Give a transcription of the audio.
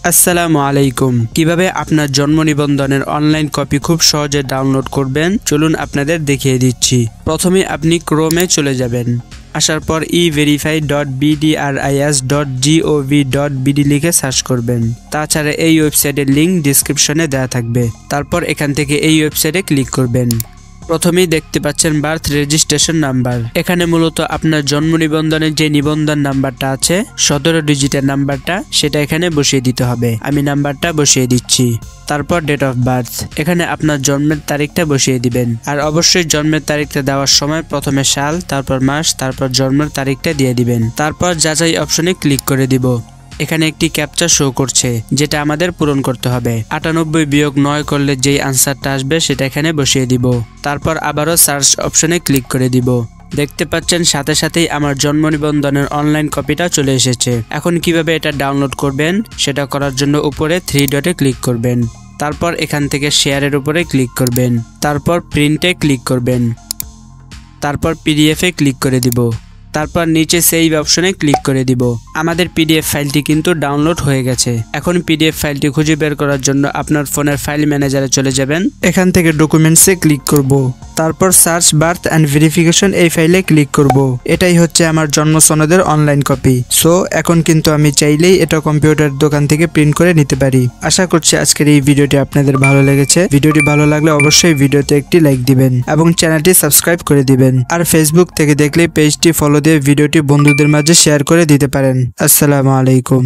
আসসালামু আলাইকুম। কিভাবে আপনার জন্ম নিবন্ধনের অনলাইন কপি খুব সহজে ডাউনলোড করবেন চলুন আপনাদের দেখিয়ে দিচ্ছি। প্রথমে আপনি ক্রোমে চলে যাবেন। আসার পর everify.bdris.gov.bd লিখে সার্চ করবেন। তাছাড়া এই ওয়েবসাইটের লিংক ডিসক্রিপশনে দেওয়া থাকবে। তারপর এখান থেকে এই ওয়েবসাইটে ক্লিক করবেন। প্রথমেই দেখতে পাচ্ছেন বার্থ রেজিস্ট্রেশন নাম্বার। এখানে মূলত আপনার জন্ম নিবন্ধনের যে নিবন্ধন নাম্বারটা আছে 17 ডিজিটের নাম্বারটা সেটা এখানে বসিয়ে দিতে হবে। আমি নাম্বারটা বসিয়ে দিচ্ছি। তারপর ডেট অফ বার্থ, এখানে আপনার জন্মের তারিখটা বসিয়ে দিবেন। আর অবশ্যই জন্মের তারিখটা দেওয়ার সময় প্রথমে সাল, তারপর মাস, তারপর জন্মের তারিখটা দিয়ে দিবেন। তারপর যাচাই অপশনে ক্লিক করে দিব। এখানে একটি ক্যাপচা শো করছে যেটা আমাদের পূরণ করতে হবে। 98-9 করলে যেই আনসারটা আসবে সেটা এখানে বসিয়ে দিব। তারপর আবারও সার্চ অপশনে ক্লিক করে দিব। দেখতে পাচ্ছেন সাথে সাথেই আমার জন্ম নিবন্ধনের অনলাইন কপিটা চলে এসেছে। এখন কিভাবে এটা ডাউনলোড করবেন সেটা করার জন্য উপরে 3 ডটে ক্লিক করবেন। তারপর এখান থেকে শেয়ারের উপরে ক্লিক করবেন। তারপর প্রিন্টে ক্লিক করবেন। তারপর পিডিএফে ক্লিক করে দিব। তারপর নিচে সেভ অপশনে ক্লিক করে দিব। আমাদের পিডিএফ ফাইলটি কিন্তু ডাউনলোড হয়ে গেছে। এখন পিডিএফ ফাইলটি খুঁজে বের করার জন্য আপনার ফোনের ফাইল ম্যানেজারে চলে যাবেন। এখান থেকে ডকুমেন্টসে ক্লিক করব। তারপর সার্চ বার্থ অ্যান্ড ভেরিফিকেশন এই ফাইলে ক্লিক করব। এটাই হচ্ছে আমার জন্ম সনদের অনলাইন কপি। সো এখন কিন্তু আমি চাইলেই এটা কম্পিউটার দোকান থেকে প্রিন্ট করে নিতে পারি। আশা করছি আজকের এই ভিডিওটি আপনাদের ভালো লেগেছে। ভিডিওটি ভালো লাগলে অবশ্যই ভিডিওতে একটি লাইক দিবেন এবং চ্যানেলটি সাবস্ক্রাইব করে দিবেন। আর ফেসবুক থেকে দেখলে পেজটি ফলো দিয়ে ভিডিওটি বন্ধুদের মাঝে শেয়ার করে দিতে পারেন। আসসালামু আলাইকুম।